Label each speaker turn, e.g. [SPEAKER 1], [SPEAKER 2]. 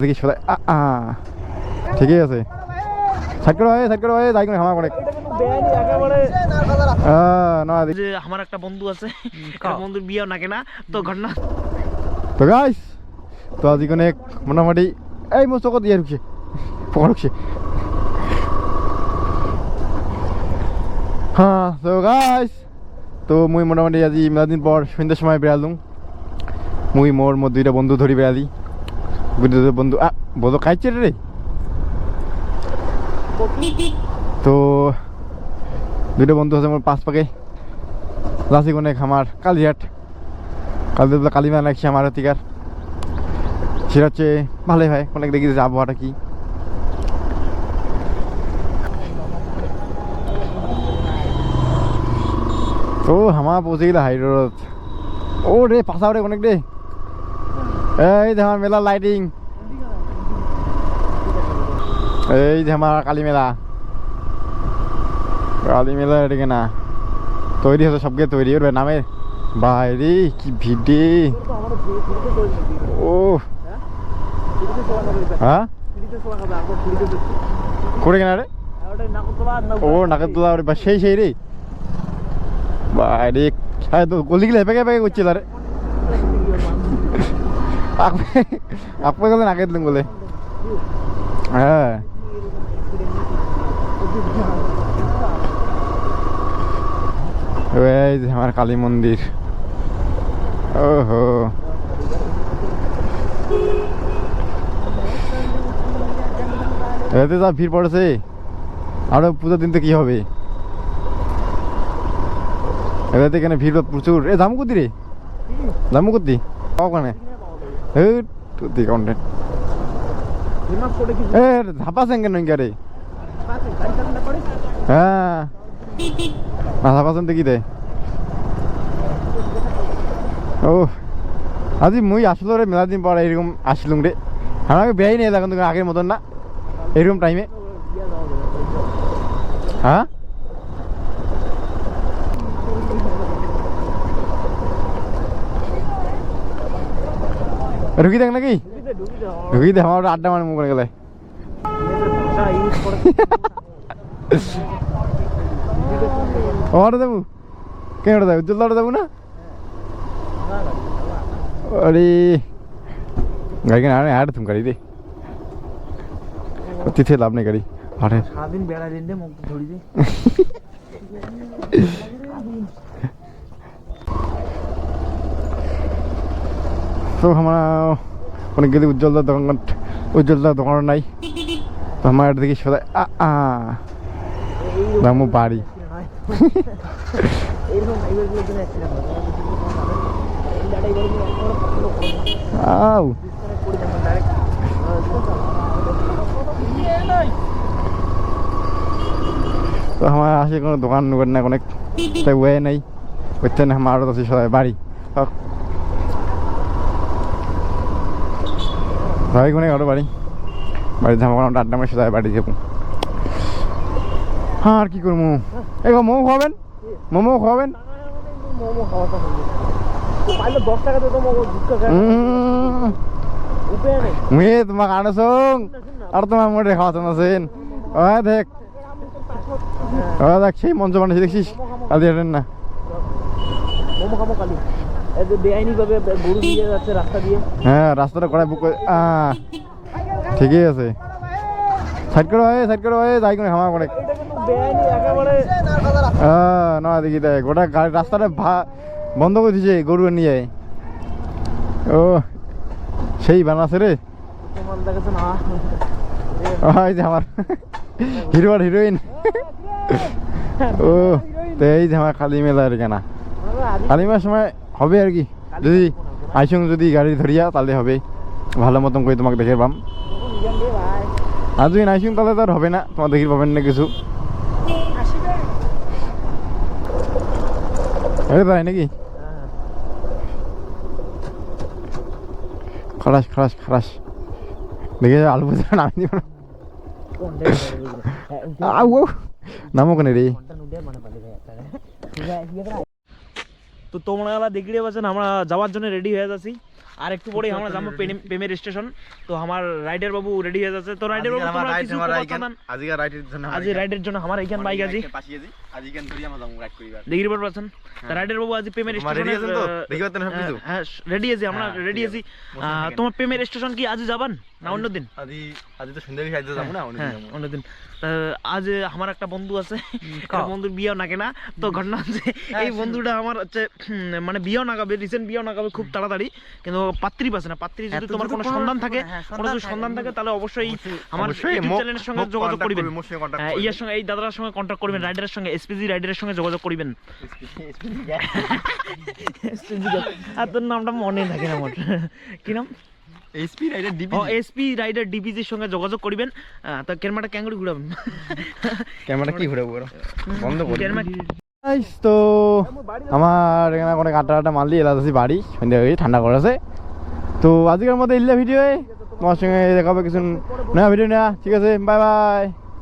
[SPEAKER 1] দেখি সবাই ঠিকই আছে। সাইড করো ভাই যাই করে খামা করে
[SPEAKER 2] যে আমার একটা বন্ধু আছে, বন্ধুর বিয়েও নাকি না তো ঘটনা।
[SPEAKER 1] তো গাইস তো আজি অনেক মোটামুটি এই মোর চকত দিয়ে ঢুকছে পকা ঢুকছে। হ্যাঁ তো গাইস তো মুই মোটামুটি আজি মেলাদিন পর সন্ধ্যার সময় বেড়ালুম। মুই মোর দুইটা বন্ধু ধরি বেড়ালি। বন্ধু বলো খাইছে রে। তো দুইটা বন্ধু আছে মোর পাঁচ পাকে যাচ্ছি কোনে খামার কালীহাট কালীমা লাগছে আমার হতিকার। সেটা হচ্ছে ভালোই হয় অনেক দেখি যে আবহাওয়াটা কি। তো হামা পৌঁছে গেলে হাই রোড ও রে পাশাও রে অনেক রে। এই যে আমার মেলা লাইটিং, এই যে আমার কালী মেলা এদিকে না তৈরি হতো সবকে তৈরি করবে নামের বাইরে কি ভিড়ে। ও হ্যাঁ করে কেনা রে ও নাগরদোলা বা সেই রে বাইরে তো গলি গেলে হেপে হেপে করছিল রে আপনি গেলে নাগে দিলেন বলে। হ্যাঁ এই যে আমার কালী মন্দির। ওহো এতে যা ভিড় পড়েছে আরো পুজোর দিন তো কি হবে এতে কেন ভিড় প্রচুর। এ দামু কুতি রে দামু কুতি ওখানে কন্টেন্ট এ ধাপাছেন কেন রে। হ্যাঁ না ধাপাছেন দেখি দে। ও আজি মুই আসলো রে মেলা দিন পর এরকম আসলুম রে। আমাকে বেয়াই নেই এখন তুমি আগের মতন না এরকম টাইমে। হ্যাঁ ঢুকি দেখ নাকি ঢুকি দে আমার আড্ডা মানে মুখ করে গেলে। দেবো কেন দেবো উজ্জ্বল দেবো না। अरे गाड़ी के नाम ऐड तुम करी दे तिथे लाभ नहीं करी अरे
[SPEAKER 2] सारादिन बेड़ा दिन दे मुख थोड़ी दे
[SPEAKER 1] तो हमारा অনেক গেলে উজ্জ্বলদার দোকান নাই তো আমার দেখি সবাই দামু বাড়ি আও তো আমার আসে কোনো দোকান না অনেক তাই ওয়ে নেই বুঝতে না আমার আছে সবাই বাড়ি সবাই কোনে ঘর বাড়ি ধামা আড্ডা মারে সবাই বাড়ি যাবো। হ্যাঁ আর কি করবো এই মোমো খাওয়াবেন তোমাকে আনছ আর তোমার মোটে খাওয়াচ্ছেন আছেন দেখ দেখ সেই মঞ্চ বানিয়েছি দেখছিস কালি হাটেন না হ্যাঁ রাস্তাটা কড়াই বুক করে ঠিকই আছে। সাইড করো ভাই যাই করে খামা করে না দেখি দেখ গোটা গাড়ি রাস্তাটা বন্ধ করে দিয়েছে গরু নিয়ে ও সেই বানাছে রে যে আমার হিরো আর হিরোইন। ও তো এই যে আমার কালী মেলা আর কেনা কালী মেলার সময় হবে আর কি যদি আইসং যদি গাড়ি ধরিয়া তাহলে হবে ভালো মতন করে তোমাকে দেখে পাম। আর যদি আইসং তাহলে তো আর হবে না তোমার দেখি পাবেন না কিছু তাই নাকি খালাস দেখে আলু ভাজা নামি দিব নামো কেন রে।
[SPEAKER 2] তো তোমরা দেখতে পাচ্ছেন আমরা যাওয়ার জন্য রেডি হয়ে যাচ্ছি আর একটু পরেই আমরা যাবো প্রেমের স্টেশন। তো আমার রাইডার বাবু রেডি হয়ে যাচ্ছে। তো রাইডার বাবু তোমরা কিছু কথা জানান
[SPEAKER 1] আজকে রাইডের জন্য
[SPEAKER 2] আজ রাইডের জন্য আমার এইখান বাইক আজি
[SPEAKER 1] আজকে ধরি আমরা যাবো রাইড করিবার
[SPEAKER 2] দেখির পর পাচ্ছেন। তো রাইডার বাবু আজ প্রেমের
[SPEAKER 1] রেডি
[SPEAKER 2] স্টেশন
[SPEAKER 1] আছেন তো দেখি পাচ্ছেন সব কিছু
[SPEAKER 2] হ্যাঁ রেডি আছি আমরা রেডি আছি। তোমার প্রেমের স্টেশন কি আজ যাবান না অন্যদিন?
[SPEAKER 1] আজ তো সুন্দরী সাইজে যাবো না
[SPEAKER 2] হ্যাঁ অন্যদিন। আজ আমার একটা বন্ধু আছে, বন্ধুর বিয়েও নাকে না। তো ঘটনা হচ্ছে এই বন্ধুটা আমার হচ্ছে মানে বিয়েও নাগাবে, রিসেন্ট বিয়েও নাগাবে খুব তাড়াতাড়ি, কিন্তু পাত্রী পাচ্ছে না। পাত্রী যদি তোমার কোনো সন্ধান থাকে, কোনো যদি সন্ধান থাকে তাহলে অবশ্যই আমার ইউটিউব চ্যানেলের সঙ্গে যোগাযোগ করবেন। ইয়ার সঙ্গে এই দাদার সঙ্গে কন্ট্যাক্ট করবেন, রাইডারের সঙ্গে এসপিজি রাইডারের সঙ্গে যোগাযোগ করবেন। আর তোর নামটা মনে থাকে না আমার, কি নাম?
[SPEAKER 1] SP rider DP.
[SPEAKER 2] ও এসপি রাইডার ডিপিজির সঙ্গে যোগাযোগ করবেন। তো ক্যামেরাটা ক্যাঙ্গুরি ঘুরাবেন।
[SPEAKER 1] ক্যামেরা কি ঘুরাবো বন্ধ করে গাইস। তো আমার এখানে অনেক আড্ডা মারলি এলা যাচ্ছি বাড়ি, সন্ধ্যা হয়ে ঠান্ডা করেছে। তো আজকের মতো ইল্লা ভিডিও তোমার সঙ্গে দেখাবে কিছু নয়া ভিডিও নেওয়া। ঠিক আছে, বাই বাই।